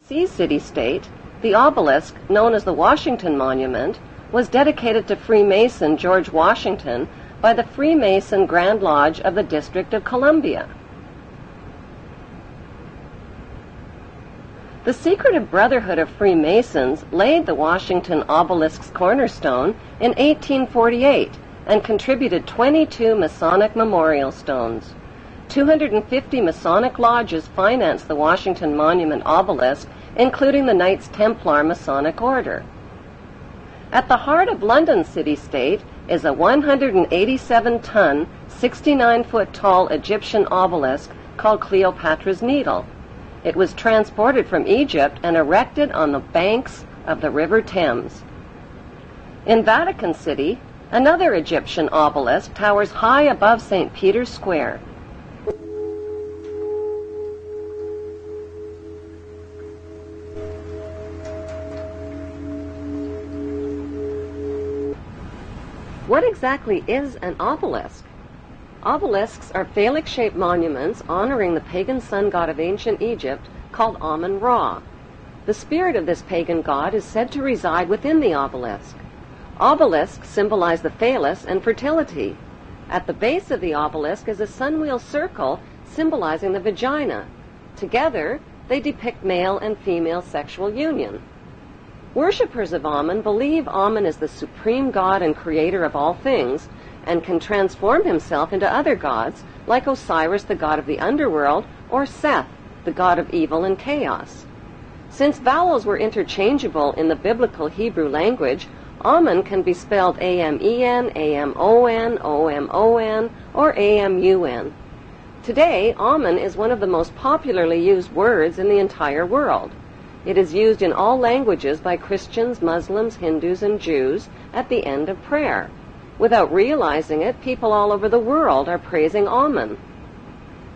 city-state, the obelisk, known as the Washington Monument, was dedicated to Freemason George Washington by the Freemason Grand Lodge of the District of Columbia. The secretive Brotherhood of Freemasons laid the Washington obelisk's cornerstone in 1848 and contributed 22 Masonic memorial stones. 250 Masonic lodges financed the Washington Monument obelisk, including the Knights Templar Masonic Order. At the heart of London city-state is a 187-ton, 69-foot-tall Egyptian obelisk called Cleopatra's Needle. It was transported from Egypt and erected on the banks of the River Thames. In Vatican City, another Egyptian obelisk towers high above St. Peter's Square. What exactly is an obelisk? Obelisks are phallic-shaped monuments honoring the pagan sun god of ancient Egypt called Amun-Ra. The spirit of this pagan god is said to reside within the obelisk. Obelisks symbolize the phallus and fertility. At the base of the obelisk is a sunwheel circle symbolizing the vagina. Together, they depict male and female sexual union. Worshippers of Amun believe Amun is the supreme god and creator of all things, and can transform himself into other gods, like Osiris, the god of the underworld, or Seth, the god of evil and chaos. Since vowels were interchangeable in the biblical Hebrew language, Amun can be spelled A-M-E-N, A-M-O-N, O-M-O-N, or A-M-U-N. Today, Amun is one of the most popularly used words in the entire world. It is used in all languages by Christians, Muslims, Hindus, and Jews at the end of prayer. Without realizing it, people all over the world are praising Amun.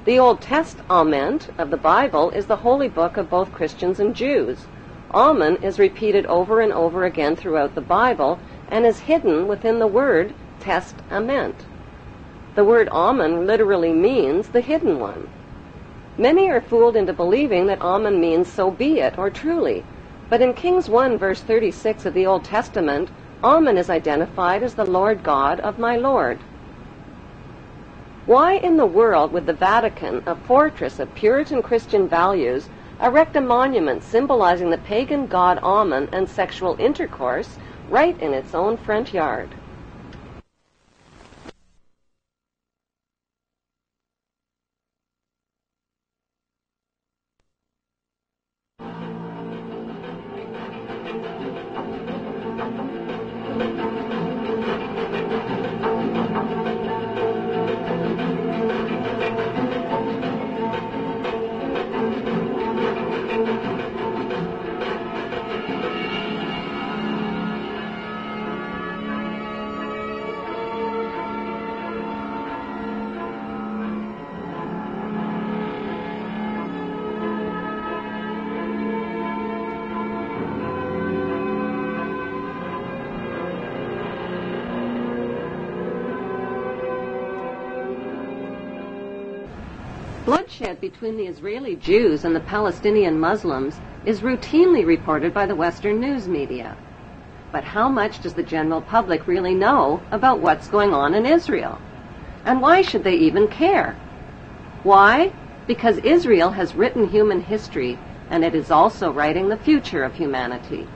The Old Testament of the Bible is the holy book of both Christians and Jews. Amun is repeated over and over again throughout the Bible and is hidden within the word testament. The word Amun literally means the hidden one. Many are fooled into believing that Amun means so be it or truly, but in Kings 1 verse 36 of the Old Testament, Amun is identified as the Lord God of my Lord. Why in the world would the Vatican, a fortress of Puritan Christian values, erect a monument symbolizing the pagan god Amun and sexual intercourse right in its own front yard? Bloodshed between the Israeli Jews and the Palestinian Muslims is routinely reported by the Western news media. But how much does the general public really know about what's going on in Israel? And why should they even care? Why? Because Israel has written human history, and it is also writing the future of humanity.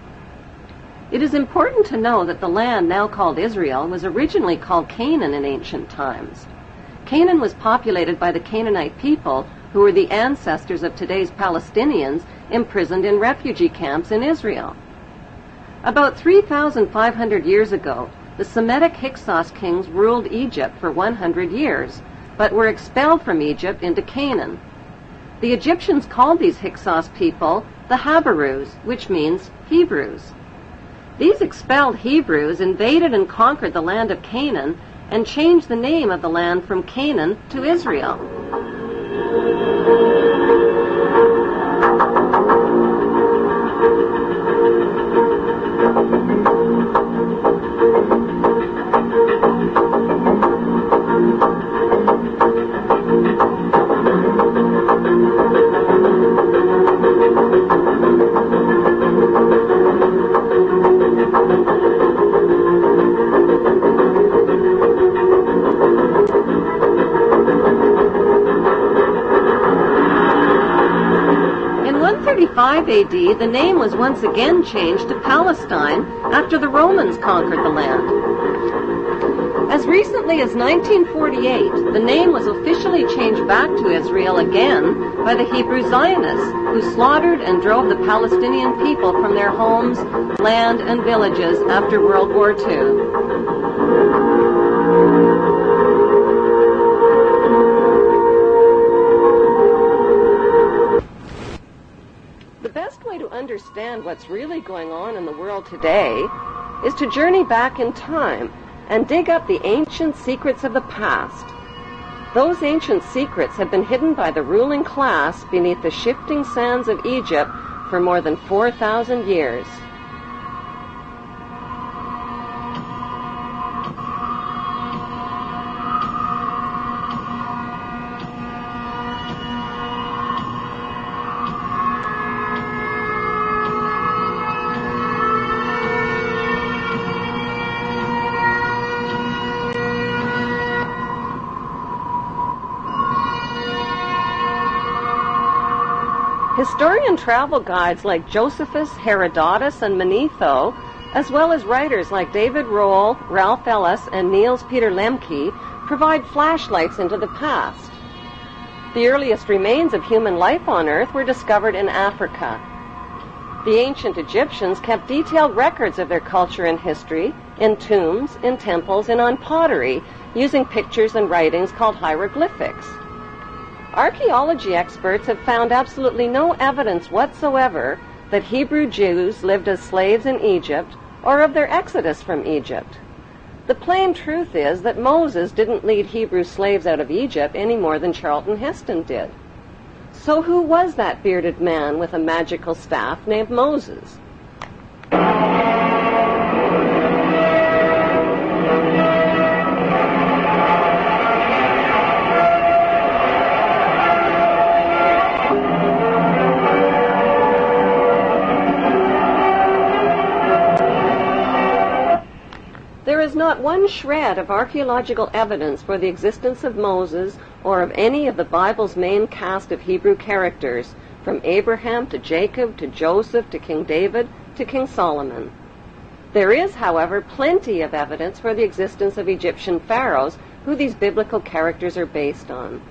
It is important to know that the land now called Israel was originally called Canaan in ancient times. Canaan was populated by the Canaanite people, who were the ancestors of today's Palestinians imprisoned in refugee camps in Israel. About 3,500 years ago, the Semitic Hyksos kings ruled Egypt for 100 years, but were expelled from Egypt into Canaan. The Egyptians called these Hyksos people the Habarus, which means Hebrews. These expelled Hebrews invaded and conquered the land of Canaan and changed the name of the land from Canaan to Israel. 45 AD, the name was once again changed to Palestine after the Romans conquered the land. As recently as 1948, the name was officially changed back to Israel again by the Hebrew Zionists, who slaughtered and drove the Palestinian people from their homes, land, and villages after World War II. The best way to understand what's really going on in the world today is to journey back in time and dig up the ancient secrets of the past. Those ancient secrets have been hidden by the ruling class beneath the shifting sands of Egypt for more than 4,000 years. Historian travel guides like Josephus, Herodotus, and Manetho, as well as writers like David Rohl, Ralph Ellis, and Niels Peter Lemke, provide flashlights into the past. The earliest remains of human life on Earth were discovered in Africa. The ancient Egyptians kept detailed records of their culture and history in tombs, in temples, and on pottery, using pictures and writings called hieroglyphics. Archaeology experts have found absolutely no evidence whatsoever that Hebrew Jews lived as slaves in Egypt or of their exodus from Egypt. The plain truth is that Moses didn't lead Hebrew slaves out of Egypt any more than Charlton Heston did. So who was that bearded man with a magical staff named Moses? There is not one shred of archaeological evidence for the existence of Moses or of any of the Bible's main cast of Hebrew characters, from Abraham to Jacob to Joseph to King David to King Solomon. There is, however, plenty of evidence for the existence of Egyptian pharaohs, who these biblical characters are based on.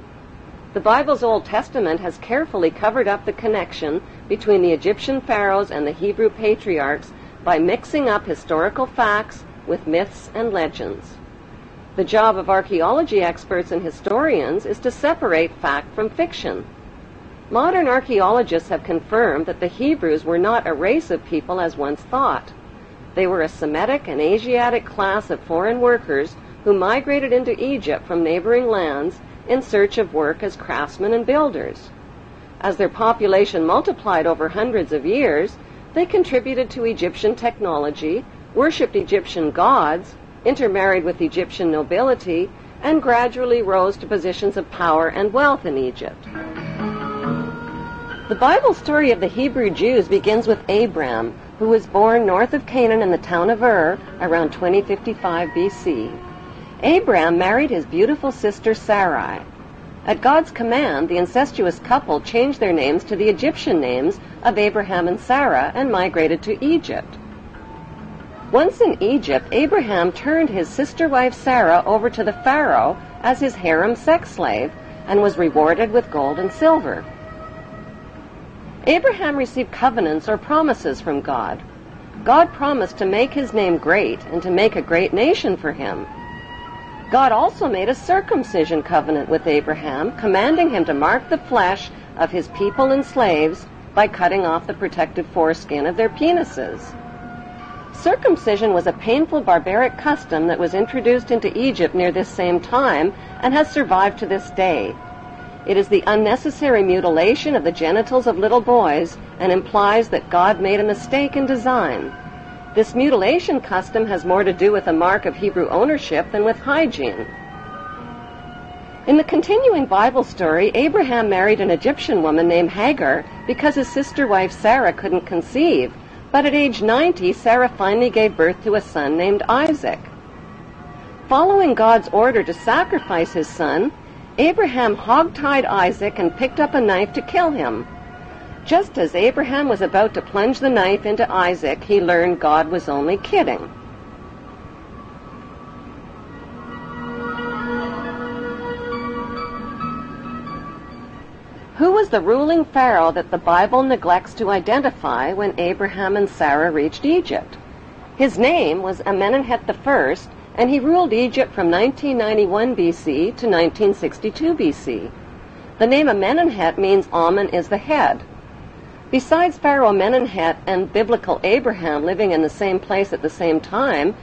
The Bible's Old Testament has carefully covered up the connection between the Egyptian pharaohs and the Hebrew patriarchs by mixing up historical facts with myths and legends. The job of archaeology experts and historians is to separate fact from fiction. Modern archaeologists have confirmed that the Hebrews were not a race of people as once thought. They were a Semitic and Asiatic class of foreign workers who migrated into Egypt from neighboring lands in search of work as craftsmen and builders. As their population multiplied over hundreds of years, they contributed to Egyptian technology, worshipped Egyptian gods, intermarried with Egyptian nobility, and gradually rose to positions of power and wealth in Egypt. The Bible story of the Hebrew Jews begins with Abram, who was born north of Canaan in the town of Ur around 2055 BC. Abram married his beautiful sister Sarai. At God's command, the incestuous couple changed their names to the Egyptian names of Abraham and Sarah and migrated to Egypt. Once in Egypt, Abraham turned his sister wife Sarah over to the Pharaoh as his harem sex slave and was rewarded with gold and silver. Abraham received covenants or promises from God. God promised to make his name great and to make a great nation for him. God also made a circumcision covenant with Abraham, commanding him to mark the flesh of his people and slaves by cutting off the protective foreskin of their penises. Circumcision was a painful barbaric custom that was introduced into Egypt near this same time and has survived to this day. It is the unnecessary mutilation of the genitals of little boys and implies that God made a mistake in design. This mutilation custom has more to do with a mark of Hebrew ownership than with hygiene. In the continuing Bible story, Abraham married an Egyptian woman named Hagar because his sister wife Sarah couldn't conceive. But at age 90, Sarah finally gave birth to a son named Isaac. Following God's order to sacrifice his son, Abraham hog-tied Isaac and picked up a knife to kill him. Just as Abraham was about to plunge the knife into Isaac, he learned God was only kidding. Who was the ruling Pharaoh that the Bible neglects to identify when Abraham and Sarah reached Egypt? His name was Amenemhet I, and he ruled Egypt from 1991 BC to 1962 BC. The name Amenemhet means Amen is the head. Besides Pharaoh Amenemhet and biblical Abraham living in the same place at the same time,